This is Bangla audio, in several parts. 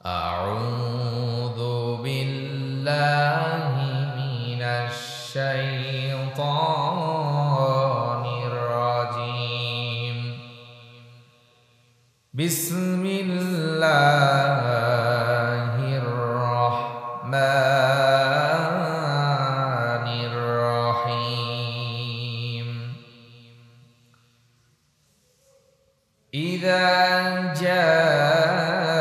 أعوذ بالله من الشيطان الرجيم بسم الله الرحمن الرحيم إذا جاء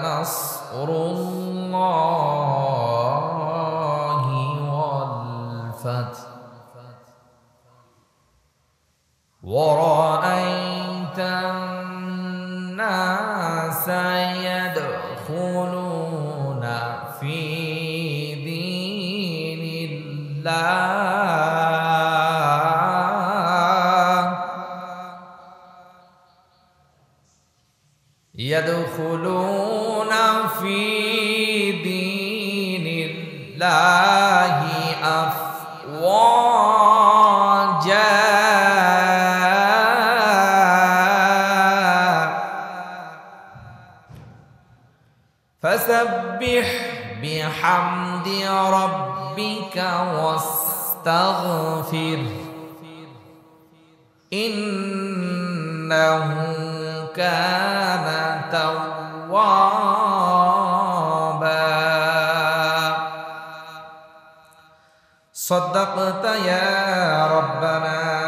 نصر الله والفتح ورأيت الناس يدخلون في دين الله يدخلون في دين الله أفواجا فسبح بحمد ربك واستغفر إنه كان توابا صدقت يا ربنا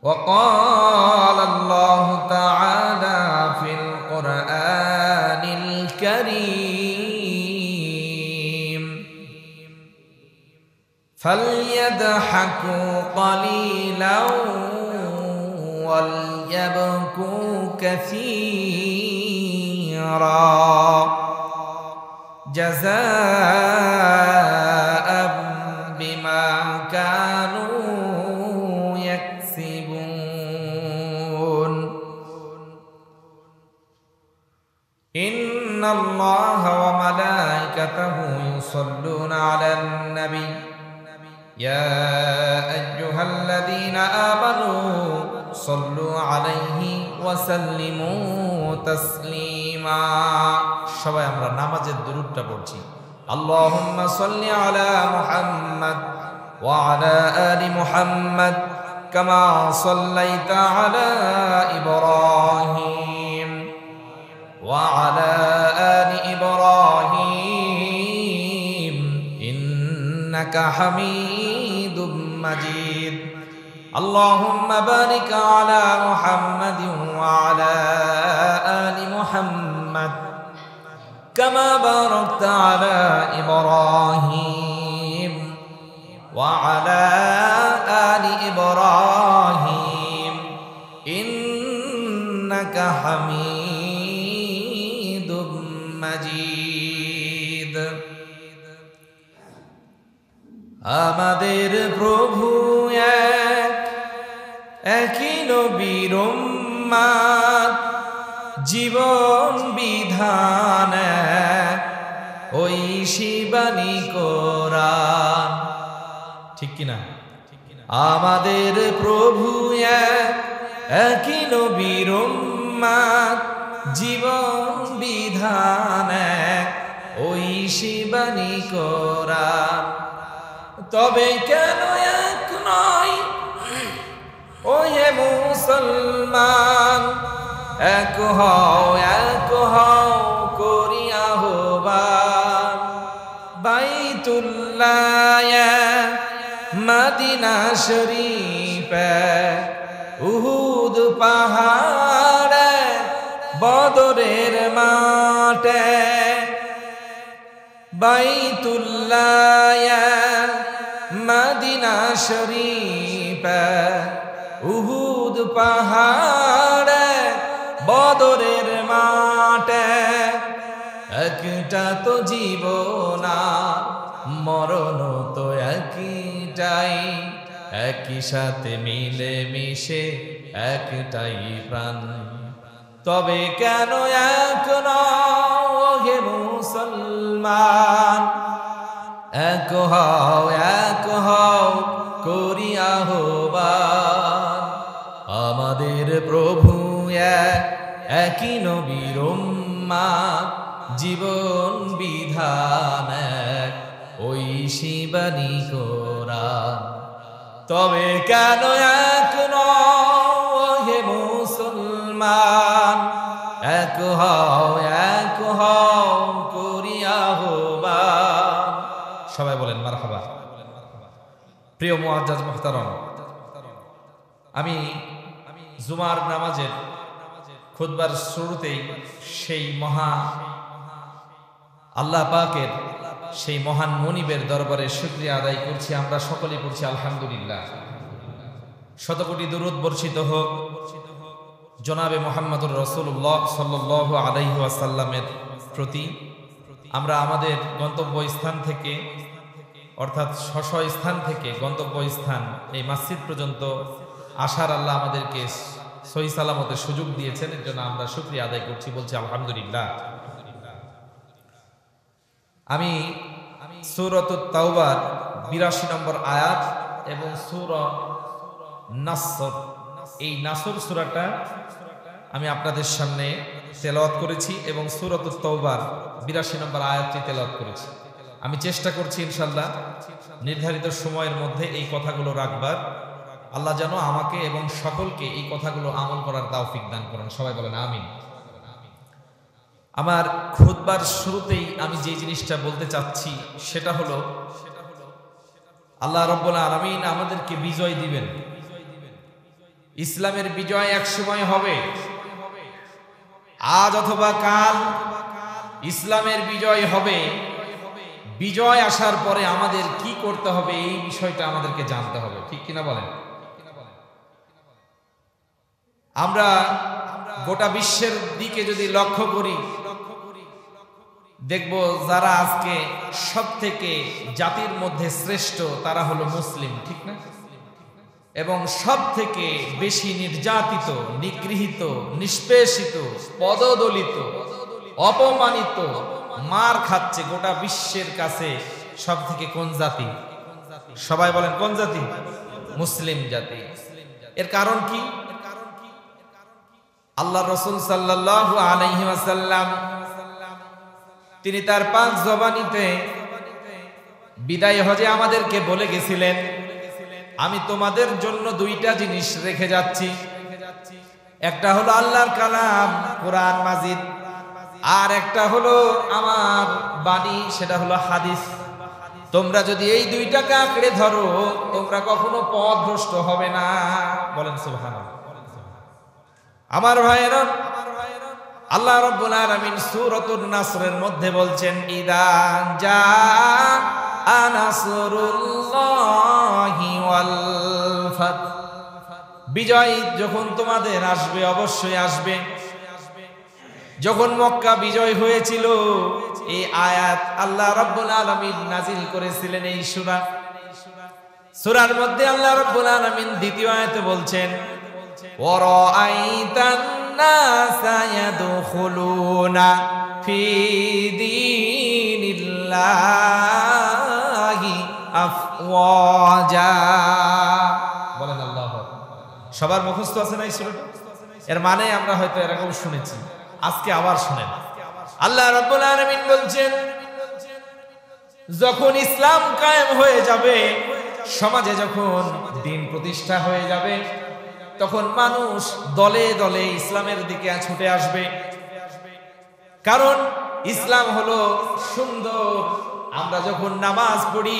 وقال الله تعالى في القرآن الكريم فليضحكوا قليلا وليبكوا كثيرا جزاء بما كانوا يكسبون إن الله وملائكته يصلون على النبي يا أيها الذين آمنوا صلوا عليه وسلموا تسليما সবাই আমরা নামাজের দুরূদটা পড়ছি আল্লাহুম্মা সাল্লি আলা মুহাম্মাদ ওয়া আলা আলি মুহাম্মাদ কামা সাল্লাইতা আলা ইব্রাহিম ওয়া আলা আলি ইব্রাহিম ইন্নাকা হামিদুম মাজিদ اللهم بارك على محمد وعلى آل محمد كما باركت على إبراهيم وعلى آل إبراهيم إنك حميد مجيد আমাদের প্রভু একই নবীর উম্মত জীবন বিধান ওই শিবানী কোরআন ঠিক কিনা আমাদের প্রভু একই নবীর উম্মত জীবন বিধান ওই শিবানী কোরআন তবে কেন এক নয় ওহে মুসলমান এক হও করিয়া আহ্বান বাইতুল্লাহ মদিনা শরীফ উহুদ পাহাড় বদরের মাঠে বাইতুল্লাহ মদিনা শরীফ উহুদ পাহাড় বদরের মাঠে একটা তো জীবন মরণ তো একটাই একই সাথে মিলে মিশে একটাই প্রাণ তবে কেন এক নও হে মুসলমান এক হও করি আহ্বান আমার আমাদের প্রভু একই নবীর উম্মাত, জীবন বিধান এক, ওই শিবানী কোরআন। তবে কেন এক নও হে মুসলমান, এক হও করিয়া আহ্বান। সবাই বলেন মারহাবা। প্রিয় মুআজ্জাজ মুহতারাম, আমি জুমার নামাজের খুতবার শুরুতেই সেই আল্লাহ পাকের সেই মহান মনিবের দরবারে শুকরিয়া আদায় করছি। আমরা সকলেই পড়ছি আলহামদুলিল্লাহ। শতকোটি দুরূদ বর্ষিত হোক জনাবে মুহাম্মদুর রাসূলুল্লাহ সাল্লাল্লাহু আলাইহি ওয়াসাল্লামের প্রতি। আমরা আমাদের গন্তব্যস্থান থেকে অর্থাৎ স্থান থেকে গন্তব্যস্থান এই মসজিদ পর্যন্ত আসার আল্লাহ আমাদেরকে সহি সালামতের সুযোগ দিয়েছেন, এর জন্য আমরা শুকরিয়া আদায় করছি, বলছি আলহামদুলিল্লাহ। আমি সূরাতুত তাওবার ৮২ নম্বর আয়াত এবং সূরা নাসর, এই নাসর সূরাটা আমি আপনাদের সামনে তেলাওয়াত করেছি এবং সূরাতুত তাওবার ৮২ নম্বর আয়াতটি তেলাওয়াত করেছি। আমি চেষ্টা করছি ইনশাআল্লাহ নির্ধারিত সময়ের মধ্যে এই কথাগুলো রাখবার। আল্লাহ যেন আমাকে এবং সকলকে এই কথাগুলো আমল করার তৌফিক দান করেন। সবাই বলেন আমিন। আমার খুতবার শুরুতেই আমি যে জিনিসটা বলতে চাচ্ছি সেটা হলো, আল্লাহ রাব্বুল আলামিন আমাদেরকে বিজয় দিবেন। ইসলামের বিজয় এক সময় হবে, আজ অথবা কাল ইসলামের বিজয় হবে। বিজয় আসার পরে আমাদের কি করতে হবে এই বিষয়টা আমাদেরকে জানতে হবে, ঠিক কিনা বলেন? আমরা গোটা বিশ্বের দিকে যদি লক্ষ্য করি, দেখব যারা আজকে সব থেকে জাতির মধ্যে শ্রেষ্ঠ তারা হলো মুসলিম, ঠিক না? এবং সব থেকে বেশি নির্যাতিত, নিগৃহীত, নিষ্পেষিত, পদদলিত, অপমানিত, মার খাচ্ছে গোটা বিশ্বের কাছে সব থেকে কোন জাতি? সবাই বলেন কোন জাতি? মুসলিম জাতি। এর কারণ কি? আল্লাহ রাসূল সাল্লাল্লাহু আলাইহি ওয়াসাল্লাম তিনি তার পাক জবানিতে বিদায় হজে আমাদেরকে বলে গেছিলেন, আমি তোমাদের জন্য দুইটা জিনিস রেখে যাচ্ছি। একটা হলো আল্লাহর কালাম কোরআন মাজিদ, আর একটা হলো আমার বাণী, সেটা হলো হাদিস। তোমরা যদি এই দুইটাকে আঁকড়ে ধরো তোমরা কখনো পথভ্রষ্ট হবে না। বলেন সুবহানাল্লাহ। আমার ভাইয়েরা, আল্লাহ রাব্বুল আলামিন সূরাতুন নাসরের মধ্যে বলছেন, ইদা জাআ নাসরুল্লাহি ওয়াল ফাত, বিজয় যখন তোমাদের আসবে, অবশ্যই আসবে। যখন মক্কা বিজয় হয়েছিল এই আয়াত আল্লাহ রাব্বুল আলামিন নাজিল করেছিলেন এই সূরার মধ্যে আল্লাহ রাব্বুল আলামিন দ্বিতীয় আয়াতে বলছেন, ওয়ারাআইতান নাসা ইয়াদখুলুনা ফি দীনিল্লাহি আফওয়াজা। বলেন আল্লাহু আকবার। সবার মুখস্থ আছে না এই সূরাটা? এর মানে আমরা হয়তো এরকম শুনেছি, আজকে আবার শুনেন। আল্লাহ রাব্বুল আলামিন বলছেন, যখন ইসলাম কায়েম হয়ে যাবে, সমাজে যখন দিন প্রতিষ্ঠা হয়ে যাবে, তখন মানুষ দলে দলে ইসলামের দিকে ছুটে আসবে। কারণ ইসলাম হলো সুন্দর। আমরা যখন নামাজ পড়ি,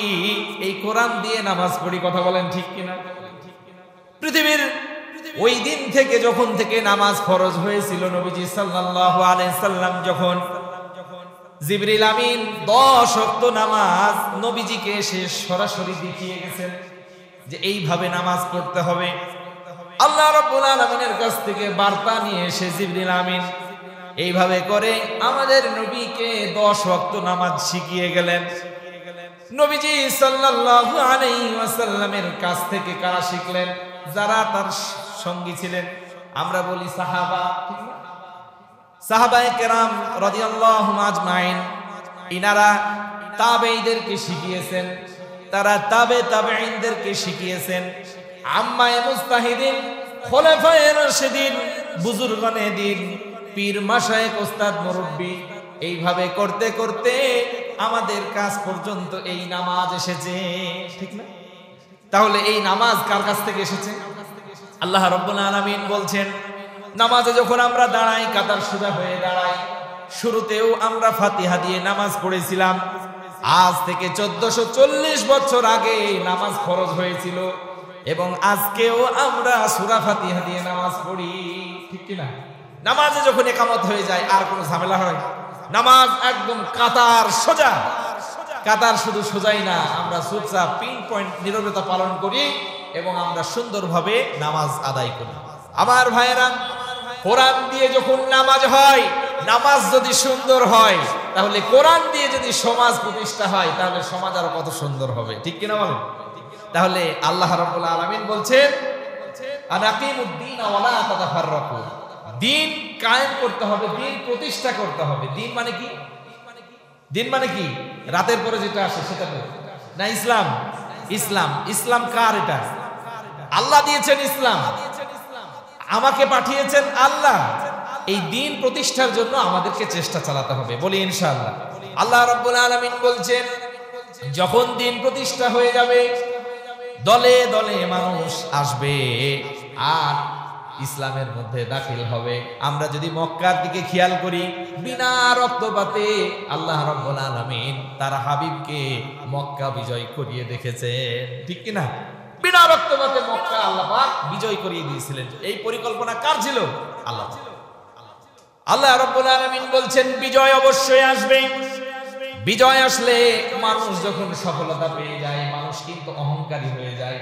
এই কোরআন দিয়ে নামাজ পড়ি, কথা বলেন ঠিক কিনা? পৃথিবীর ওই দিন থেকে যখন থেকে নামাজ ফরজ হয়েছিল, নবীজি সাল্লাল্লাহু আলাইহি সাল্লাম যখন জিবরিল আমিন 10 ওয়াক্ত নামাজ নবীজিকে এসে সরাসরি দেখিয়ে গেছেন যে এইভাবে নামাজ পড়তে হবে। আল্লাহ রাব্বুল আলামিনের কাছ থেকে বার্তা নিয়ে এসে জিবরিল আমিন এইভাবে করে আমাদের নবীকে 10 ওয়াক্ত নামাজ শিখিয়ে গেলেন। নবীজি সাল্লাল্লাহু আলাইহি ওয়াসাল্লামের কাছ থেকে কারা শিখলেন? যারা তার সঙ্গী ছিলেন, আমরা বলি সাহাবা, সাহাবায়ে কেরাম রাদিয়াল্লাহু আজমাইন। ইনারা তাবেঈদেরকে শিখিয়েছেন, তারা তাবেঈনদেরকে শিখিয়েছেন। আম্মায়ে মুস্তাহিদিন খোলাফায়ে রাশিদিন, বুজুর্গানে দিন, পীর মাশায়েখ, ওস্তাদ মুরব্বি, এইভাবে করতে করতে আমাদের কাছ পর্যন্ত এই নামাজ এসেছে, ঠিক না? তাহলে এই নামাজ কার কাছ থেকে এসেছে? আল্লাহ রাব্বুল আলামিন বলছেন, নামাজে যখন আমরা দাঁড়াই, কাতার সোজা হয়ে দাঁড়াই, শুরুতেও আমরা ফাতিহা দিয়ে নামাজ পড়েছিলাম। আজ থেকে 1440 বছর আগে নামাজ ফরজ হয়েছিল, এবং আজকেও আমরা সূরা ফাতিহা দিয়ে নামাজ পড়ি, ঠিক কি না? নামাজে যখন ইকামত হয়ে যায় আর কোনো ঝামেলা হয়? নামাজ একদম কাতার সোজা। কাতার শুধু সোজাই না, আমরা চুপচাপ পিন পয়েন্ট নীরবতা পালন করি এবং আমরা সুন্দরভাবে নামাজ আদায় করি। আমার ভাইয়েরা, কোরআন দিয়ে যখন নামাজ হয়, নামাজ যদি সুন্দর হয়, তাহলে কোরআন দিয়ে যদি সমাজ প্রতিষ্ঠা হয়, তাহলে সমাজ আরো কত সুন্দর হবে, ঠিক কিনা বলেন? তাহলে আল্লাহ রাব্বুল আলামিন বলছেন, আনাকিমুদ্দিন ওয়ালা তাতাফাররাকু, দিন কায়েম করতে হবে, দিন প্রতিষ্ঠা করতে হবে। দিন মানে কি? দিন মানে কি? রাতের পরে যেটা আসে সেটা না, ইসলাম। ইসলাম, ইসলাম কার? এটা আল্লাহ দিয়েছেন ইসলাম, আমাকে পাঠিয়েছেন আল্লাহ। এই দিন প্রতিষ্ঠার জন্য আমাদেরকে চেষ্টা চালাতে হবে, বলি ইনশাআল্লাহ। আল্লাহ রাব্বুল আলামিন বলছেন, যখন দিন প্রতিষ্ঠা হয়ে যাবে, দলে দলে মানুষ আসবে আর ইসলামের মধ্যে দাখিল হবে। আমরা যদি মক্কার দিকে খেয়াল করি, বিনা রক্তপাতে আল্লাহ রাব্বুল আলামিন তার হাবিবকে মক্কা বিজয় করিয়ে দেখেছেন, ঠিক কি না? বিনা রক্তপাতে মক্কা আল্লাহ পাক বিজয় করিয়ে দিয়েছিলেন। এই পরিকল্পনা কার ছিল? আল্লাহ। আল্লাহ রাব্বুল আলামিন বলছেন, বিজয় অবশ্যই আসবে। বিজয় আসলে মানুষ যখন সফলতা পেয়ে যায়, মানুষ কিন্তু অহংকারী হয়ে যায়।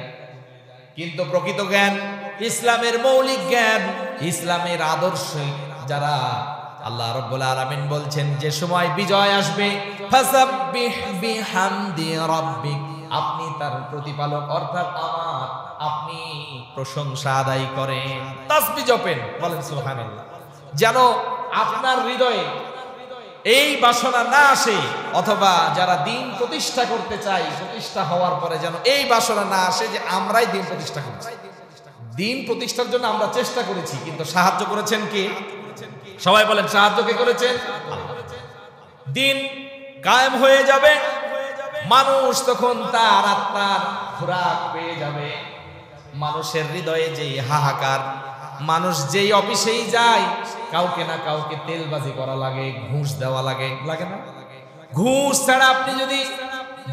কিন্তু প্রকৃত জ্ঞান, ইসলামের মৌলিক জ্ঞান, ইসলামের আদর্শ যারা, আল্লাহ রাব্বুল আলামিন বলছেন, যে সময় বিজয় আসবে, ফাসাব্বিহ বিহামদি রাব্বিক, আপনি তার প্রতিপালক অর্থাৎ আমার, আপনি প্রশংসা আদায় করেন, তাসবিহ জপেন, বলেন সুবহানাল্লাহ। যেন আপনার হৃদয়ে এই বাসনা না আসে, অথবা যারা দিন প্রতিষ্ঠা করতে চাই, প্রতিষ্ঠা হওয়ার পরে যেন এই বাসনা না আসে যে আমরাই দিন প্রতিষ্ঠা করছি। দিন প্রতিষ্ঠার জন্য আমরা চেষ্টা করেছি, কিন্তু সাহায্য করেছেন কে? সবাই বলেন, সাহায্য কে করেছেন? দিন কায়েম হয়ে যাবে, মানুষ তখন তার আত্মার খোরাক পেয়ে যাবে। মানুষের হৃদয়ে যেই হাহাকার, মানুষ যেই অফিসেই যায়, কাউকে না কাউকে তেলবাজি করা লাগে, ঘুষ দেওয়া লাগে, লাগে না? ঘুষ ছাড়া আপনি যদি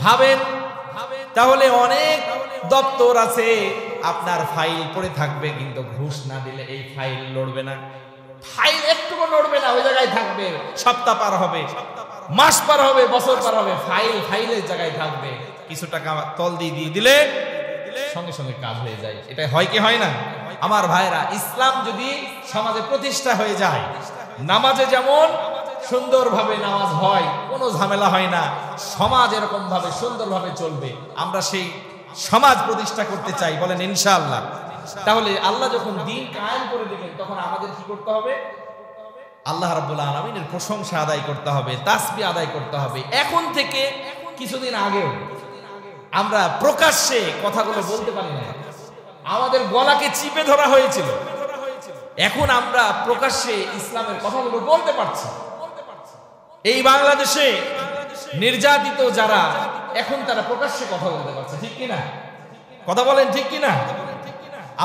ভাবেন, তাহলে অনেক দপ্তর আছে, আপনার ফাইল পড়ে থাকবে, কিন্তু ঘুষ না দিলে এই ফাইল লড়বে না। ফাইল একটুকু লড়বে না, ওই জায়গায় থাকবে। সপ্তাহ পার হবে, মাস পার হবে, বছর পার হবে, ফাইল ফাইলের জায়গায় থাকবে। কিছু টাকা তল দিয়ে দিলে সঙ্গে সঙ্গে কাজ হয়ে যায়। এটা হয় কি হয় না? আমার ভাইরা, ইসলাম যদি সমাজে প্রতিষ্ঠা হয়ে যায়, নামাজে যেমন সুন্দরভাবে নামাজ হয়, কোনো ঝামেলা হয় না, সমাজ এরকম ভাবে সুন্দরভাবে চলবে। আমরা সেই সমাজ প্রতিষ্ঠা করতে চাই, বলেন ইনশাআল্লাহ। তাহলে আল্লাহ যখন দিন কায়েম করে দিবেন, তখন আমাদের কি করতে হবে? আল্লাহ রাব্বুল আলামিনের প্রশংসা আদায় করতে হবে, তাসবিহ আদায় করতে হবে। এখন থেকে কিছুদিন আগেও আমরা প্রকাশ্যে কথাগুলো বলতে পারি না, আমাদের গলাকে চিপে ধরা হয়েছিল। এখন আমরা প্রকাশ্যে ইসলামের কথাগুলো বলতে পারছি। এই বাংলাদেশে নির্যাতিত যারা, এখন তারা প্রকাশ্যে কথা বলতে পারছে, ঠিক কিনা? কথা বলেন, ঠিক কিনা?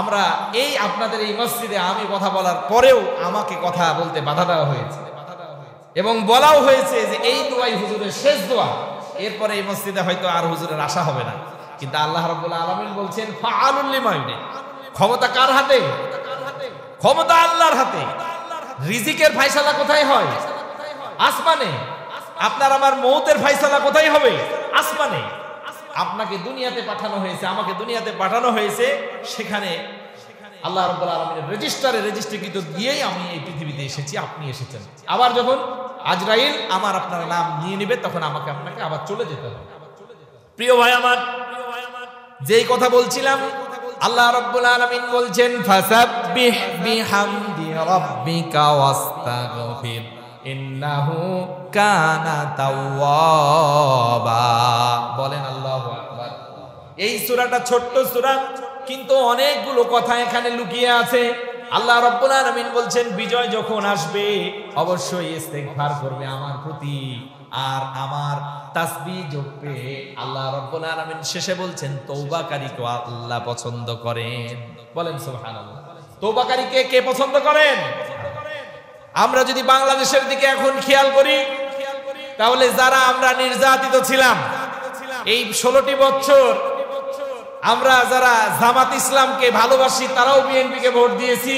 আমরা এই আপনাদের এই মসজিদে আমি কথা বলার পরেও আমাকে কথা বলতে বাধা দেওয়া হয়েছে, এবং বলাও হয়েছে যে এই দোয়াই হুজুরের শেষ দোয়া, এরপরে এই মসজিদে হয়তো আর হুজুরের আশা হবে না। কিন্তু আল্লাহ রাব্বুল আলামিন বলছেন, ফাআলুল লিমা ইউরিদ। ক্ষমতা কার হাতে? ক্ষমতা আল্লাহর হাতে। রিজিকের ফয়সালা কোথায় হয়? আসমানে। আপনার আমার মৌতের ফয়সালা কোথায় হবে? আসমানে। আপনাকে দুনিয়াতে পাঠানো হয়েছে, আমাকে দুনিয়াতে পাঠানো হয়েছে, সেখানে আল্লাহ রাব্বুল আলামিনের রেজিস্ট্রিকৃত দিয়েই আমি এই পৃথিবীতে এসেছি, আপনি এসেছেন। আবার যখন আজরাইল আমার আপনার নাম নিয়ে নেবে, তখন আমাকে আপনাকে আবার চলে যেতে হবে। প্রিয় ভাই আমার, যেই কথা বলছিলাম, আল্লাহ রাব্বুল আলামিন বলছেন, ফাসাব্বিহ বিহামদি রাব্বিকা ওয়াস্তাগফির ইন্নাহু কানা তাওয়াবা। বলেন আল্লাহু আকবার। এই সূরাটা ছোট্ট সূরা, কিন্তু অনেকগুলো কথা এখানে লুকিয়ে আছে। আল্লাহ রাব্বুল আলামিন বলছেন বিজয় যখন আসবে অবশ্যই ইস্তেগফার করবে আমার প্রতি, আর আমার তাসবিহ জপবে। আল্লাহ রাব্বুল আলামিন শেষে বলছেন তওবাকারীকে আল্লাহ পছন্দ করেন। বলেন সুবহানাল্লাহ। তওবাকারীকে কে পছন্দ করেন? আমরা যদি বাংলাদেশের দিকে এখন খেয়াল করি, তাহলে যারা আমরা নির্যাতিত ছিলাম এই 16টি বছর, আমরা যারা জামাত ইসলামকে ভালোবাসি তারাও বিএনপিকে ভোট দিয়েছি।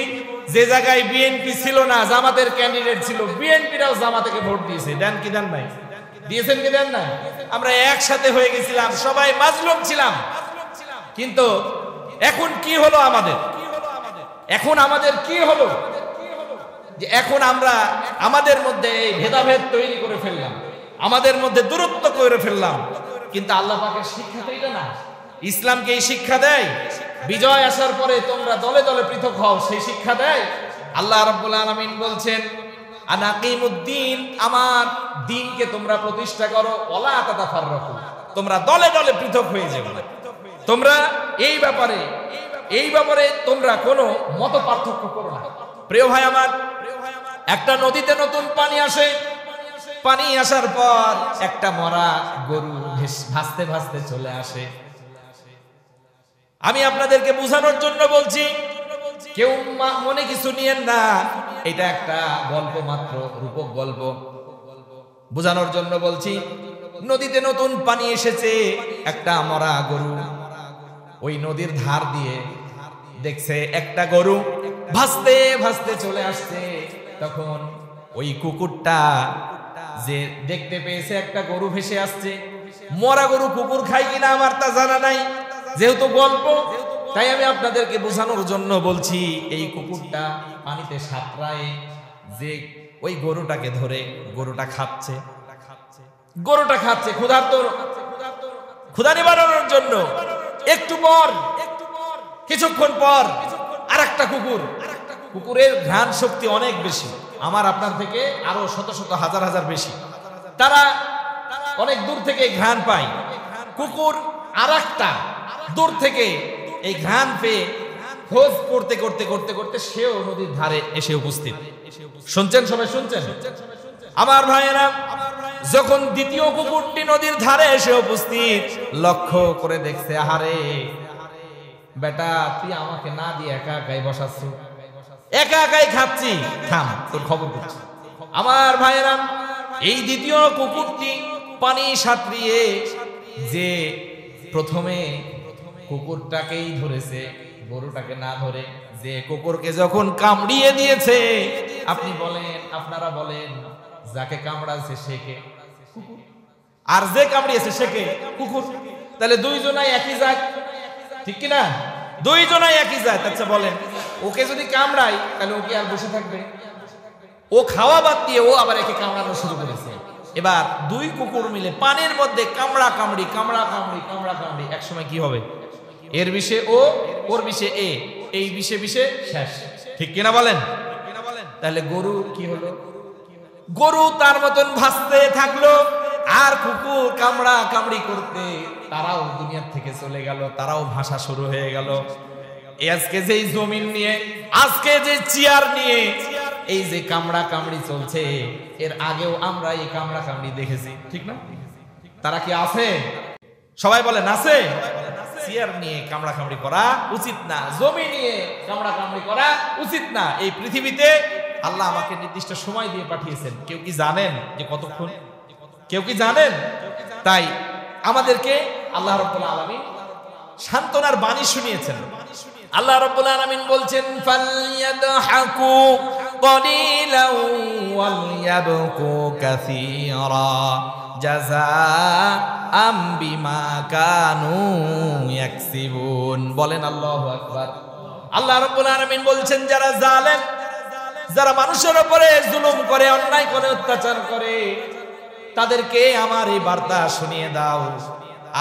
যে জায়গায় বিএনপি ছিল না, জামাতের ক্যান্ডিডেট ছিল, বিএনপিরাও জামাতকে ভোট দিয়েছে। দেন কি দেন নাই? দিয়েছেন কি দেন নাই? আমরা একসাথে হয়ে গেছিলাম, সবাই মাজলুম ছিলাম। কিন্তু এখন কি হলো আমাদের? এখন আমাদের কি হলো যে এখন আমরা আমাদের মধ্যে এই ভেদাভেদ তৈরি করে ফেললাম, আমাদের মধ্যে দূরত্ব করে ফেললাম। কিন্তু আল্লাহ পাকের শিক্ষা তো এটা না। ইসলামকে এই শিক্ষা দেয় বিজয় আসার পরে তোমরা দলে দলে পৃথক হও, সেই শিক্ষা দেয়। আল্লাহ রাব্বুল আলামিন বলছেন আনাকিমুদ্দিন, আমার দ্বীনকে তোমরা প্রতিষ্ঠা করো, ওয়ালা তাতাফাররাকু, তোমরা দলে দলে পৃথক হয়ে যাবে। তোমরা এই ব্যাপারে তোমরা কোনো মত পার্থক্য করো না। প্রিয় ভাই আমার, একটা নদীতে নতুন পানি আসে, পানি আসার পর একটা মরা গরু ভাসতে ভাসতে চলে আসে। আমি আপনাদেরকে বোঝানোর জন্য বলছি, কেউ মনে কিছু নিয়েন না, এটা একটা গল্প মাত্র, রূপক গল্প। বোঝানোর জন্য বলছি, নদীতে নতুন পানি এসেছে, একটা মরা গরু ওই নদীর ধার দিয়ে দেখছে একটা গরু ভাসতে ভাসতে চলে আসছে। তখন ওই কুকুরটা যে দেখতে পেয়েছে একটা গরু ভেসে আসছে, মরা গরু কুকুর খায় কিনা আমার তা জানা নাই, যেহেতু গল্প তাই আমি আপনাদেরকে বোঝানোর জন্য বলছি। এই কুকুরটা পানিতে সাঁতরায় যে ওই গরুটাকে ধরে গরুটা খাচ্ছে ক্ষুধা নিবারণের জন্য। একটু পর, কিছুক্ষণ পর আরেকটা কুকুরের ঘ্রাণ শক্তি অনেক বেশি, আমার আপনার থেকে আরো শত শত হাজার হাজার বেশি। তারা অনেক দূর থেকে ঘ্রাণ পায়। কুকুর আরেকটা দূর থেকে এই ঘ্রাণ পেয়ে খোঁজ করতে করতে করতে করতে সেও নদীর ধারে এসে উপস্থিত। শুনছেন সবাই? শুনছেন আমার ভাইয়েরা? যখন দ্বিতীয় কুকুরটি নদীর ধারে এসে উপস্থিত, লক্ষ্য করে দেখছে, আহারে বেটা, তুই আমাকে না দিয়ে একা একাই বসাচ্ছ, একা একাই খাচ্ছি, থাম, তোর খবর করছি। আমার ভাইয়েরা, এই দ্বিতীয় কুকুরটি পানি সাঁতরিয়ে যে প্রথমে কুকুরটাকেই ধরেছে, গরুটাকে না ধরে, যে কুকুরকে যখন কামড়িয়ে দিয়েছে, আপনি বলেন, আপনারা বলেন, যাকে কামড়াছে সে কে? কুকুর। আর যে কামড়িয়েছে সে কে? কুকুর। তাহলে দুইজনাই একই জাত, ঠিক কিনা? দুইজনাই একই জাত। আচ্ছা বলেন, ওকে যদি কামড়াই তাহলে ও কি আর বসে থাকবে? ও খাওয়া বাদ দিয়ে ও আবার একে কামড়ানো শুরু করেছে। এবার দুই কুকুর মিলে পানির মধ্যে কামড়া কামড়ি একসময় কি হবে? এর বিষে ও, ওর বিষে এ, এই বিষে বিষে শেষ, ঠিক কিনা বলেন? তাহলে গরু কি হলো? গরু তার মতন ভাসতে থাকলো, আর কুকুর কামড়া কামড়ি করতে তারাও দুনিয়া থেকে চলে গেল, তারাও ভাষা শুরু হয়ে গেল। আজকে যে জমিন নিয়ে, আজকে যে চেয়ার নিয়ে এই যে কামড়া কামড়ি চলছে, এর আগেও আমরা এই কামড়া কামড়ি দেখেছি, ঠিক না? তারা কি আছে? সবাই বলেন আছে? চেয়ার নিয়ে কামড়া কামড়ি করা উচিত না, জমি নিয়ে কামড়া কামড়ি করা উচিত না। এই পৃথিবীতে আল্লাহ আমাকে নির্দিষ্ট সময় দিয়ে পাঠিয়েছেন। কেউ কি জানেন যে কতক্ষণ? কেউ কি জানেন? তাই আমাদেরকে আল্লাহ রাব্বুল আলামিন সান্ত্বনার বাণী শুনিয়েছেন। আল্লাহ রাব্বুল আলামিন বলছেন, ফালইয়াদহাকু কলিলাও ওয়ালইয়াবকু কাসীরা জাযাআম বিমা কানু ইয়াকসিবুন। বলেন আল্লাহু আকবার। আল্লাহ রাব্বুল আলামিন বলছেন, যারা জালেম, যারা মানুষের উপরে জুলুম করে, অন্যায় করে, অত্যাচার করে, তাদেরকে আমার এই বার্তা শুনিয়ে দাও।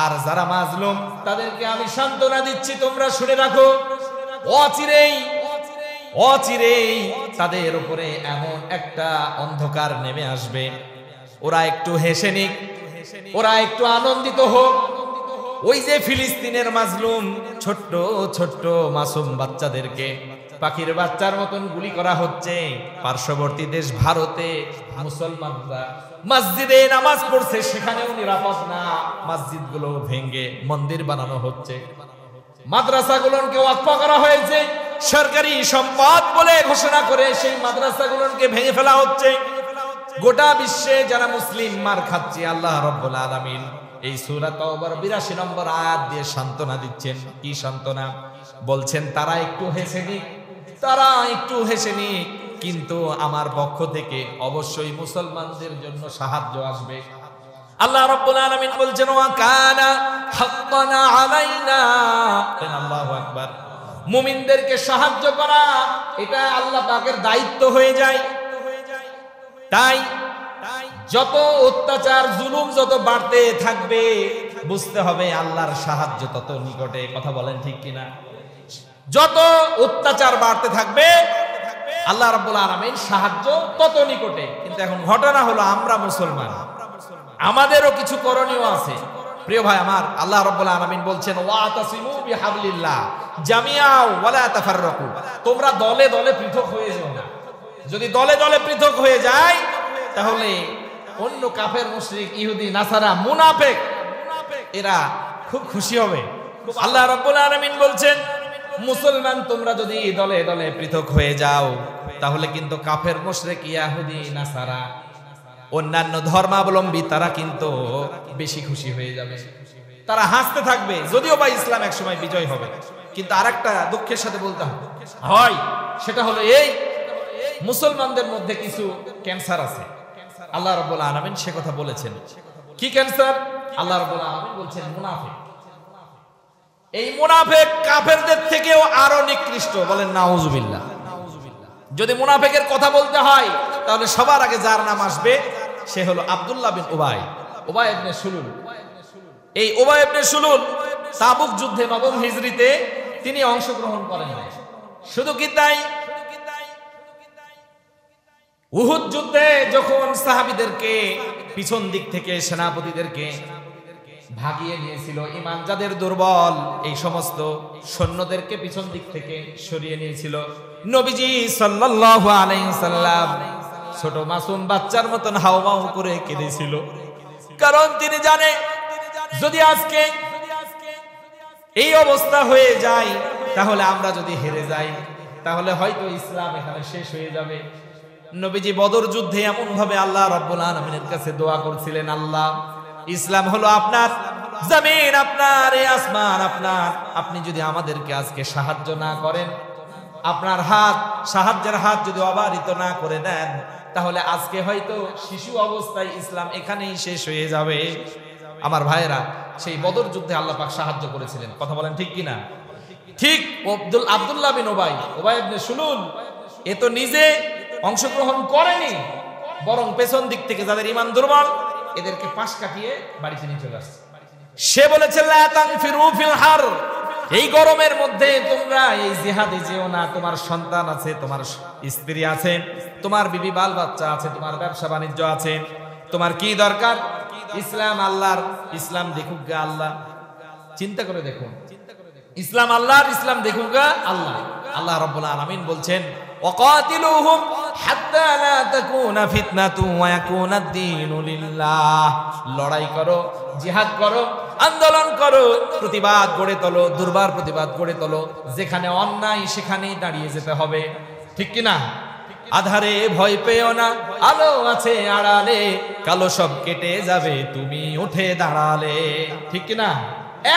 আর যারা মাজলুম তাদেরকে আমি সান্ত্বনা দিচ্ছি, তোমরা শুনে রাখো, অচিরেই তাদের উপরে এমন একটা অন্ধকার নেমে আসবে। ওরা একটু হেসে নিক, ওরা একটু আনন্দিত হোক, ওই যে ফিলিস্তিনের মাজলুম ছোট্ট ছোট্ট মাসুম বাচ্চাদেরকে পাখির বাচ্চার মতন গুলি করা হচ্ছে, পার্শ্ববর্তী দেশ ভারতে মুসলমানরা মসজিদে নামাজ পড়ছে, সেখানেও নিরাপদ না, মসজিদগুলো ভেঙে মন্দির বানানো হচ্ছে, মাদ্রাসাগুলোকে ওয়াকফ করা হয়েছে, সরকারি সম্পদ বলে ঘোষণা করে সেই মাদ্রাসাগুলোকে ভেঙে ফেলা হচ্ছে। গোটা বিশ্বে যারা মুসলিম মার খাচ্ছে, আল্লাহ রাব্বুল আলামিন এই সূরা তাওবার 82 নম্বর আয়াত দিয়ে সান্ত্বনা দিচ্ছেন। কি সান্ত্বনা? বলছেন তারা একটু হেসে নিক, তারা একটু হেসে নিক, কিন্তু আমার পক্ষ থেকে অবশ্যই মুসলমানদের জন্য সাহায্য আসবে। আল্লাহ রাব্বুল আলামিন বলছেন ওয়া কানা হাক্কান আলাইনা, আল্লাহু আকবার। মুমিনদেরকে সাহায্য করা এটা আল্লাহ পাকের দায়িত্ব হয়ে যায়। তাই যত অত্যাচার জুলুম যত বাড়তে থাকবে, বুঝতে হবে আল্লাহর সাহায্য তত নিকটে। কথা বলেন ঠিক কিনা? যত অত্যাচার বাড়তে থাকবে, আল্লাহ রাব্বুল আলামিন সাহায্য তত নিকটে। কিন্তু এখন ঘটনা হলো আমরা মুসলমান, আমাদেরও কিছু করণীয় আছে। প্রিয় ভাই আমার, আল্লাহ রাব্বুল আলামিন বলছেন ওয়াতাসিমু বিহাবলিল্লাহ জামিআ ওয়ালা তাফাররাকু, তোমরা দলে দলে পৃথক হয়ে যাও না। যদি দলে দলে পৃথক হয়ে যায়, তাহলে অন্য কাফের মুশরিক ইহুদি নাসারা মুনাফিক এরা খুব খুশি হবে। আল্লাহ রাব্বুল আলামিন বলছেন মুসলমান তোমরা যদি দলে দলে পৃথক হয়ে যাও, তাহলে কিন্তু কাফের মুশরিক ইহুদি নাসারা অন্যান্য ধর্মাবলম্বী তারা কিন্তু বেশি খুশি হয়ে যাবে, তারা হাসতে থাকবে। যদিও বা ইসলাম একসময় বিজয় হবে, কিন্তু আরেকটা দুঃখের সাথে বলতে হয়, সেটা হলো এই মুসলমানদের মধ্যে কিছু ক্যান্সার আছে। আল্লাহ রাব্বুল আলামিন সে কথা বলেছেন। কি ক্যান্সার? আল্লাহ রাব্বুল আলামিন বলছেন মুনাফিক। এই মুনাফিক কাফেরদের থেকেও আরো নিকৃষ্ট। বলেন নাউজুবিল্লাহ। যদি মুনাফিকের কথা বলতে হয়, তাহলে সবার আগে যার নাম আসবে সে হলো আব্দুল্লাহ বিন উবাই ইবনে সুলুল। এই উবাই ইবনে সুলুল তাবুক যুদ্ধে নবম হিজরিতে তিনি অংশগ্রহণ করেন নাই। শুধু কি তাই, উহুদ যুদ্ধে যখন সাহাবীদেরকে পিছন দিক থেকে সেনাপতিদেরকে ভাগিয়ে নিয়েছিল, ঈমান যাদের দুর্বল এই সমস্ত সৈন্যদেরকে পিছন দিক থেকে সরিয়ে নিয়েছিল, নবীজি সাল্লাল্লাহু আলাইহি সাল্লাম ছোট মাসুম বাচ্চার মতন হাওমাও করে কেঁদেছিল। কারণ তিনি জানে যদি আজকে এই অবস্থা হয়ে যায়, তাহলে আমরা যদি হেরে যাই, তাহলে হয়তো ইসলাম এখানে শেষ হয়ে যাবে। নবীজি বদর যুদ্ধে এমন ভাবে আল্লাহ রাব্বুল আলামিনের কাছে দোয়া করছিলেন, আল্লাহ ইসলাম হলো আপনার, জমিন আপনার, এই আসমান আপনার, আপনি যদি আমাদেরকে আজকে সাহায্য না করেন, আপনার হাত, সাহায্যের হাত যদি অবারিত না করে দেন, তাহলে আজকে হয়তো শিশু অবস্থায় ইসলাম এখানেই শেষ হয়ে যাবে। আমার ভাইয়েরা, সেই বদর যুদ্ধে আল্লাহ পাক সাহায্য করেছিলেন। কথা বলেন ঠিক কিনা? ঠিক আব্দুল্লাহ বিন উবাই ইবনে সুলুল এ তো নিজে অংশগ্রহণ করেনি, বরং পেছন দিক থেকে যাদের ঈমান দুর্বল এদেরকে পাশ কাটিয়ে বাড়িতে নিয়ে চলে আসছে। সে বলেছে লা তানফিরু ফিল হার, এই গরমের মধ্যে তোমরা এই জিহাদে যেও না। তোমার সন্তান আছে, তোমার স্ত্রী আছে, তোমার বিবি বাল বাচ্চা আছে, তোমার ব্যবসা বাণিজ্য আছে, তোমার কি দরকার? ইসলাম আল্লাহর, ইসলাম দেখুক গা আল্লাহ। চিন্তা করে দেখুন, ইসলাম আল্লাহর, ইসলাম দেখুক গা আল্লাহ। আল্লাহ রাব্বুল আলামিন বলছেন ওয়াকাতিলুহুম হাত্তা লা তাকুনা ফিতনাতু ওয়া ইয়াকুনা আদ-দীনু লিল্লাহ। লড়াই করো, জিহাদ করো, আন্দোলন করো, প্রতিবাদ গড়ে তোলো, দুর্বার প্রতিবাদ গড়ে তোলো। যেখানে অন্যায় সেখানেই দাঁড়িয়ে যেতে হবে, ঠিক কিনা? আধারে ভয় পেও না, আলো আছে আড়ালে, কালো সব কেটে যাবে তুমি উঠে দাঁড়ালে, ঠিক কিনা?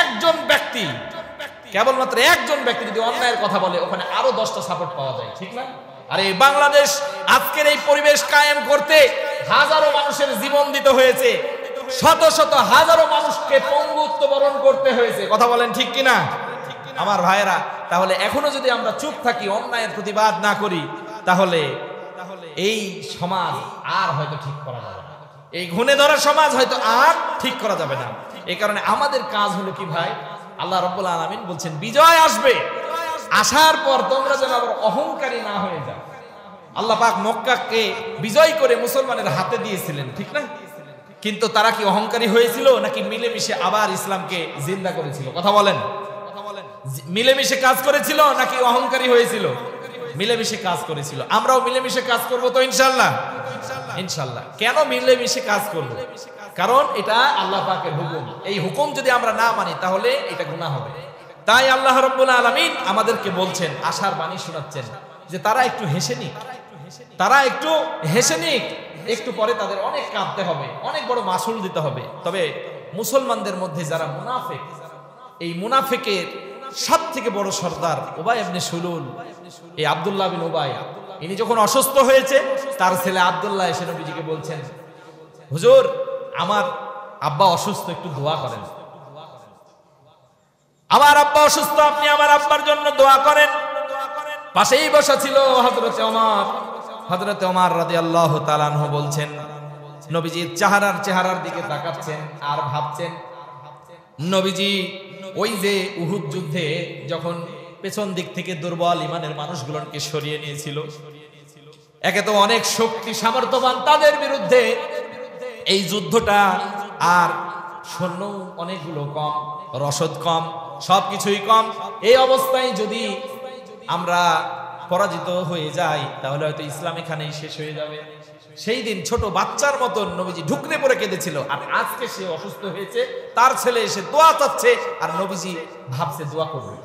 একজন ব্যক্তি, কেবলমাত্র একজন ব্যক্তি যদি অন্যায়ের কথা বলে, ওখানে আরো 10টা সাপোর্ট পাওয়া যায়, ঠিক না? আরে বাংলাদেশ আজকের এই পরিবেশ কায়েম করতে হাজারো মানুষের জীবন দিতে হয়েছে, শত শত হাজারো মানুষকে পঙ্গুত্ব বরণ করতে হয়েছে। কথা বলেন ঠিক কিনা? আমার ভাইয়েরা, তাহলে এখনো যদি আমরা চুপ থাকি, অন্যায়ের প্রতিবাদ না করি, তাহলে এই সমাজ আর হয়তো ঠিক করা যাবে না, এই ঘুণে ধরা সমাজ হয়তো আর ঠিক করা যাবে না। এই কারণে আমাদের কাজ হলো কি ভাই, আল্লাহ রাব্বুল আলামিন বলছেন বিজয় আসবে, আসার পর তোমরা যেন আবার অহংকারী না হয়ে যাও। আল্লাহ পাক মক্কাকে বিজয় করে মুসলমানের হাতে দিয়েছিলেন, ঠিক না? কিন্তু তারা কি অহংকারী হয়েছিল নাকি মিলেমিশে আবার ইসলামকে জিন্দা করেছিল? কথা বলেন। মিলেমিশে কাজ করেছিল নাকি অহংকারী হয়েছিল? মিলেমিশে কাজ করেছিল। আমরাও মিলেমিশে কাজ করব তো ইনশাআল্লাহ? ইনশাআল্লাহ। কেন মিলেমিশে কাজ করব? কারণ এটা আল্লাহ পাকের হুকুম। এই হুকুম যদি আমরা না মানি তাহলে এটা গুনাহ হবে। তাই আল্লাহ রাব্বুল আলামিন আমাদেরকে বলছেন, আশার বাণী শোনাচ্ছেন যে তারা একটু হেসে নিক, তারা একটু হেসে নিক, একটু পরে তাদের অনেক কাঁদতে হবে, অনেক বড় মাসুল দিতে হবে। তবে মুসলমানদের মধ্যে যারা মুনাফিক, এই মুনাফিকের সবথেকে বড় সর্দার উবাই ইবনে সুলুল, এই আব্দুল্লাহ বিন উবাই, ইনি যখন অসুস্থ হয়েছে তার ছেলে আব্দুল্লাহ এসে নবীজিকে বলছেন, হুজুর আমার আব্বা অসুস্থ, একটু দোয়া করেন। আমার আব্বা অসুস্থ, আপনি আমার আব্বার জন্য দোয়া করেন। পাশেই বসা ছিল হযরতে ওমর। হযরতে ওমর রাদিয়াল্লাহু তাআলা আনহু বলছেন, নবীজির চেহারার দিকে তাকাচ্ছেন আর ভাবছেন, নবীজি ওই যে উহুদ যুদ্ধে যখন পেছন দিক থেকে দুর্বল ইমানের মানুষগুলোকে সরিয়ে নিয়েছিল, একে তো অনেক শক্তি সামর্থ্যবান তাদের বিরুদ্ধে এই যুদ্ধটা, আর সৈন্য অনেকগুলো কম, রসদ কম, সবকিছুই কম। এই অবস্থায় যদি আমরা পরাজিত হয়ে যাই তাহলে হয়তো ইসলাম এখানেই শেষ হয়ে যাবে। সেই দিন ছোট বাচ্চার মতন নবীজি ঢুকরে পড়ে কেঁদেছিল, আর আজকে সে অসুস্থ হয়েছে, তার ছেলে এসে দোয়া চাচ্ছে, আর নবীজি ভাবছে দোয়া করবে।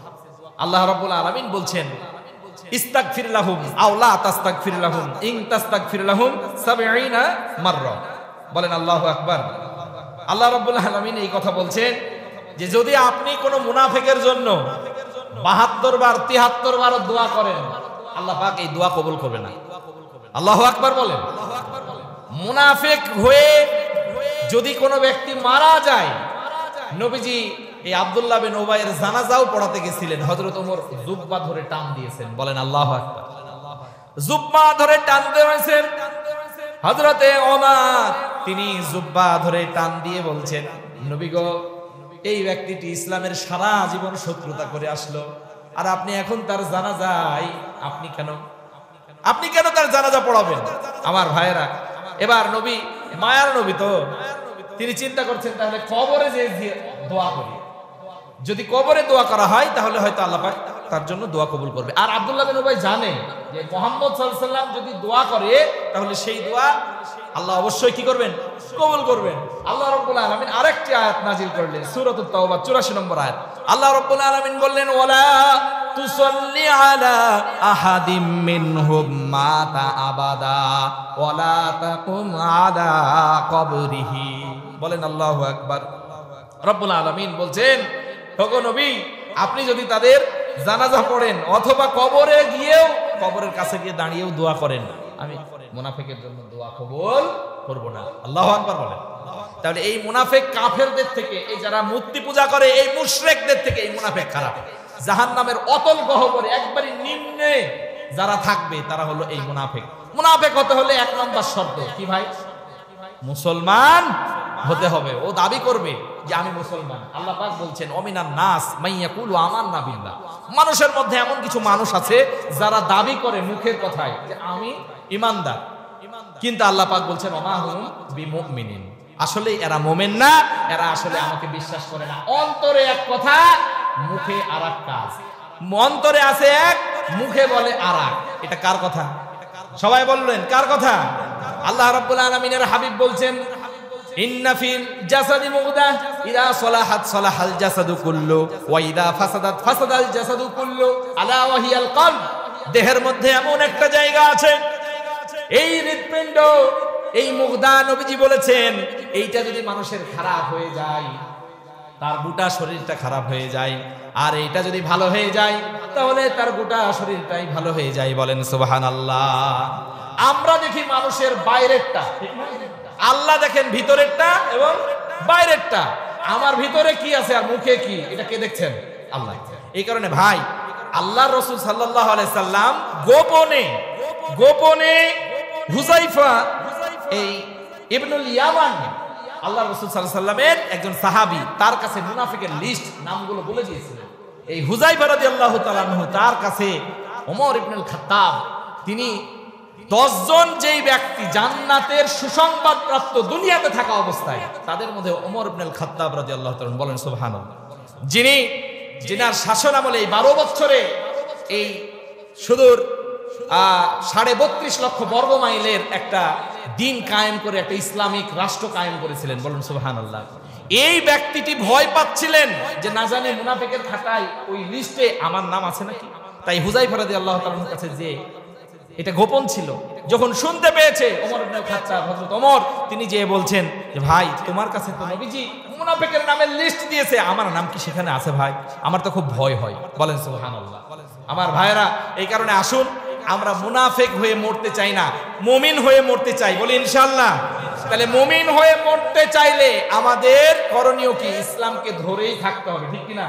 আল্লাহ রাব্বুল আলামিন বলছেন, ইস্তাগফির লাহুম আও লা তাস্তাগফির লাহুম ইন তাস্তাগফির লাহুম ৭০ মাররা। বলেন আল্লাহু আকবার। আল্লাহ রাব্বুল আলামিন এই কথা বলছেন যে যদি আপনি কোনো মুনাফিকের জন্য ৭২ বার ৭৩ বার দোয়া করেন, আল্লাহ পাক এই দোয়া কবুল করবে না। আল্লাহু আকবার বলেন। মুনাফিক হয়ে যদি কোনো ব্যক্তি মারা যায়, নবীজি এই আব্দুল্লাহ বিন উবাইয়ের জানাজাও পড়াতে গেছিলেন, হযরত ওমর জুব্বা ধরে টান দিয়েছেন। বলেন আল্লাহু আকবার। জুব্বা ধরে টান দিয়েছেন হযরতে ওমর, তিনি জুব্বা ধরে টান দিয়ে বলছেন, নবী গো, এই ব্যক্তিটি ইসলামের সারা জীবন শত্রুতা করে আসলো, আর আপনি এখন তার জানাজায় আপনি কেন তার জানাজা পড়াবেন? আমার ভাইয়েরা, এবার নবী মায়ার নবী তো, তিনি চিন্তা করছেন তাহলে কবরে যে দোয়া করি, যদি কবরে দোয়া করা হয় তাহলে হয়তো আল্লাহ পাক তার জন্য দোয়া কবুল করবে। আর আব্দুল্লাহ বিন উবাই জানে যে মুহাম্মদ সাল্লাল্লাহু আলাইহি ওয়াসাল্লাম যদি দোয়া করে তাহলে সেই দোয়া আল্লাহ অবশ্যই কি করবেন? কবুল করবেন। আল্লাহ রাব্বুল আলামিন আরেকটি আয়াত নাজিল করলেন, সূরাতুত তাওবা ৮৪ নম্বর আয়াত। আল্লাহ রাব্বুল আলামিন বললেন, ওয়ালা তুসাল্লি আলা আহাদিম মিনহুম মাতা আবাদা ওয়ালা তাকুম আলা কবরিহি। বলেন আল্লাহু আকবার। রব্বুল আলামিন বলছেন, ওগো নবী, আপনি যদি তাদের জানাজা পড়েন অথবা কবরে গিয়েও, কবরের কাছে গিয়ে দাঁড়িয়েও দোয়া করেন, আমি মুনাফিকের জন্য দোয়া কবুল করব না। আল্লাহু আকবার বলেন। তাহলে এই মুনাফিক কাফেরদের থেকে, এই যারা মূর্তি পূজা করে এই মুশরিকদের থেকে এই মুনাফিক খারাপ। জাহান্নামের অতল গহ্বরে একবারই নিম্নে যারা থাকবে তারা হলো এই মুনাফিক। মুনাফিক হতে হলে ১ নম্বর শর্ত কি ভাই? মুসলমান হতে হবে। ও দাবি করবে যে আমি মুসলমান। আল্লাহ পাক বলছেন, অমিনান নাস মাইয়াকুলু আমান্না বিল্লাহ। মানুষের মধ্যে এমন কিছু মানুষ আছে যারা দাবি করে মুখের কথায় যে আমি ঈমানদার, কিন্তু আল্লাহ পাক বলছেন ওমা হুম বিমুমিনিন। আসলে এরা মুমিন না, এরা আসলে আমাকে বিশ্বাস করে না। অন্তরে এক কথা, মুখে আরেক কাজ। অন্তরে আছে এক, মুখে বলে আরেক। এটা কার কথা? সবাই বললেন কার কথা? আল্লাহ রাব্বুল আলামিনের হাবিব বলছেন, ইন্না ফিল জাসাদি মুগদা ইযা সালাহাত সালাহাল জাসাদু কুল্লু ওয়া ইযা ফাসাদাত ফাসাদাল জাসাদু কুল্লু আলা ওয়া হিয়াল কলব। দেহের মধ্যে এমন একটা জায়গা আছে, এই হৃৎপিণ্ড, এই মুগদা, নবীজি বলেছেন এইটা যদি মানুষের খারাপ হয়ে যায়, তার গোটা শরীরটা খারাপ হয়ে যায়। আর এইটা যদি ভালো হয়ে যায় তাহলে তার গোটা শরীরটাই ভালো হয়ে যায়। বলেন সুবহানাল্লাহ। আমরা দেখি মানুষের বাইরেরটা, আল্লাহ দেখেন ভিতরেরটা এবং বাইরেরটা। আমার ভিতরে কি আছে আর মুখে কি, এটা কে দেখছেন? আল্লাহ। এই কারণে ভাই, আল্লাহর রাসূল সাল্লাল্লাহু আলাইহি সাল্লাম গোপনে হুযায়ফা এই ইবনুল ইয়ামান, আল্লাহর রাসূল সাল্লাল্লাহু আলাইহি সাল্লামের একজন সাহাবী, তার কাছে মুনাফিকের লিস্ট নামগুলো বলে দিয়েছিলেন। এই হুযায়ফা রাদিয়াল্লাহু তাআলা আনহু, তার কাছে ওমর ইবনুল খাত্তাব তিনি 10 জন যেই ব্যক্তি জান্নাতের সুসংবাদ প্রাপ্ত দুনিয়াতে থাকা অবস্থায়, তাদের মধ্যে ওমর ইবনে খাত্তাব রাদিয়াল্লাহু তাআলা, বলেন সুবহানাল্লাহ, যিনার শাসন আমলে এই 12 বছরে এই সুদূর 32.5 লক্ষ বর্গ মাইলের একটা দিন কায়েম করে একটা ইসলামিক রাষ্ট্র কায়েম করেছিলেন, বলুন সুবহানাল্লাহ। এই ব্যক্তিটি ভয় পাচ্ছিলেন যে না জানি মুনাফিকের খাতায় ওই লিস্টে আমার নাম আছে নাকি। তাই হুযায়ফা রাদিয়াল্লাহু তাআলার কাছে যে এটা গোপন ছিল, যখন শুনতে পেয়েছে ওমর ইবনে খাত্তাব, হযরত ওমর, তিনি যে বলছেন যে ভাই তোমার কাছে তো নবীজি মুনাফিকের নামের লিস্ট দিয়েছে, আমার নাম কি সেখানে আছে ভাই? আমার তো খুব ভয় হয়, বলেন সুবহানাল্লাহ। আমার ভাইরা, এই কারণে আসুন আমরা মুনাফিক হয়ে মরতে চাই না, মুমিন হয়ে মরতে চাই, বলি ইনশাআল্লাহ। তাহলে মুমিন হয়ে মরতে চাইলে আমাদের করণীয় কি? ইসলামকে ধরেই থাকতে হবে, ঠিক কিনা?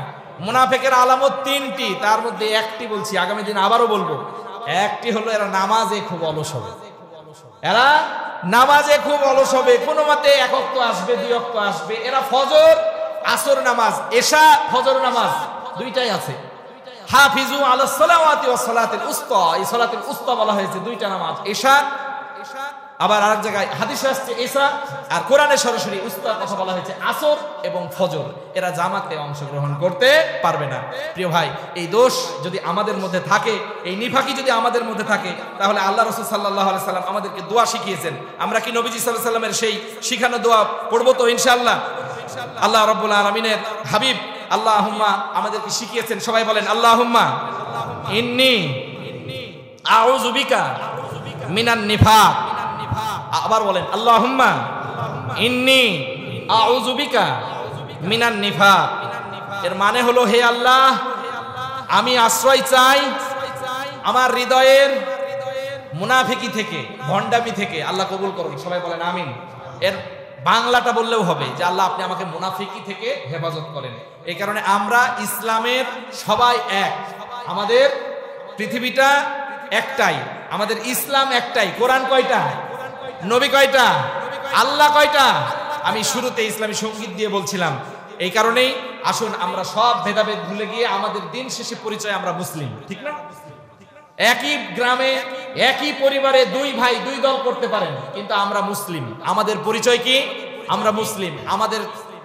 মুনাফিকের আলামত 3টি, তার মধ্যে একটি বলছি, আগামী দিন আবারও বলবো। একটি হলো এরা নামাজে খুব অলস হবে, এরা নামাজে খুব অলস হবে, কোনো মতে 1 ওয়াক্ত আসবে 2 ওয়াক্ত আসবে। এরা ফজর আসর নামাজ, এশা ফজর নামাজ দুইটাই আছে। হাফিজু আলাস সালাওয়াতি ওয়াস সালাতিল উসতা, এই সালাতুল উসতা বলা হয়েছে দুইটা নামাজ, এশা, আবার আরেক জায়গায় হাদিসে আসছে এশা, আর কোরআনে সরাসরি উস্তার কথা বলা হয়েছে আসর এবং ফজর। এরা জামাতে অংশগ্রহণ করতে পারবে না। প্রিয় ভাই, এই দোষ যদি আমাদের মধ্যে থাকে, এই নিফাকি যদি আমাদের মধ্যে থাকে, তাহলে আল্লাহ রাসূল সাল্লাল্লাহু আলাইহি সাল্লাম আমাদেরকে দোয়া শিখিয়েছেন। আমরা কি নবীজি সাল্লাল্লাহু আলাইহি সাল্লামের সেই শিখানো দোয়া পড়বো তো ইনশাআল্লাহ? আল্লাহ রাব্বুল আলামিনের হাবিব আল্লাহুম্মা আমাদেরকে শিখিয়েছেন, সবাই বলেন আল্লাহুম্মা ইন্নী আউযু বিকা মিনান নিফাক। আবার বলেন আল্লাহুম্মা ইন্নী আউযু বিকা মিনান নিফাক। এর মানে হলো, হে আল্লাহ, আমি আশ্রয় চাই আমার হৃদয়ের মুনাফিকি থেকে, ভণ্ডামি থেকে। আল্লাহ কবুল করুন, সবাই বলেন আমিন। এর বাংলাটা বললেও হবে যে আল্লাহ আপনি আমাকে মুনাফিকি থেকে হেফাজত করেন। এই কারণে আমরা ইসলামের সবাই এক, আমাদের পৃথিবীটা একটাই, আমাদের ইসলাম একটাই। কোরআন কয়টা? নবী কয়টা? আল্লাহ কয়টা? আমি শুরুতে ইসলামী সঙ্গীত দিয়ে বলছিলাম। এই কারণেই আসুন আমরা সব ভেদাভেদ ভুলে গিয়ে আমাদের দিন শেষে পরিচয় আমরা মুসলিম, ঠিক না? একই গ্রামে একই পরিবারে 2 ভাই 2 দল করতে পারেন, কিন্তু আমরা মুসলিম। আমাদের পরিচয় কি? আমরা মুসলিম। আমাদের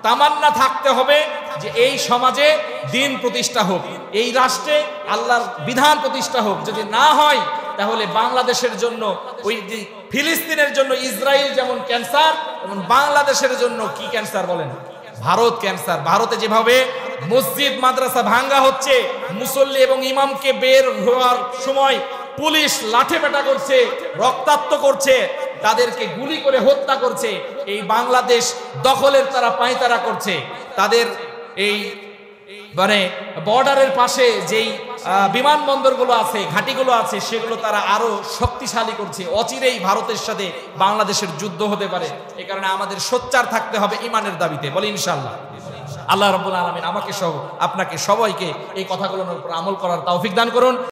তামান্না থাকতে হবে যে এই সমাজে দিন প্রতিষ্ঠা হোক, এই রাষ্ট্রে আল্লাহর বিধান প্রতিষ্ঠা হোক। যদি না হয় তাহলে বাংলাদেশের জন্য, ওই যে ফিলিস্তিনের জন্য ইসরায়েল যেমন ক্যান্সার, এবং বাংলাদেশের জন্য কি ক্যান্সার বলেন? ভারত ক্যান্সার। ভারতে যেভাবে মসজিদ মাদ্রাসা ভাঙ্গা হচ্ছে, মুসল্লি এবং ইমামকে বের হওয়ার সময় পুলিশ লাঠিপেটা করছে, রক্তাক্ত করছে, তাদেরকে গুলি করে হত্যা করছে, এই বাংলাদেশ দখলের তারা পায়তারা করছে। তাদের এই মানে বর্ডারের পাশে যেই বিমানবন্দরগুলো আছে, ঘাঁটিগুলো আছে, সেগুলো তারা আরো শক্তিশালী করছে। অচিরেই ভারতের সাথে বাংলাদেশের যুদ্ধ হতে পারে। এই কারণে আমাদের সোচ্চার থাকতে হবে ঈমানের দাবিতে, বলি ইনশাআল্লাহ। আল্লাহ রাব্বুল আলামিন আমাকে সহ আপনাকে সবাইকে এই কথাগুলোর উপর আমল করার তৌফিক দান করুন।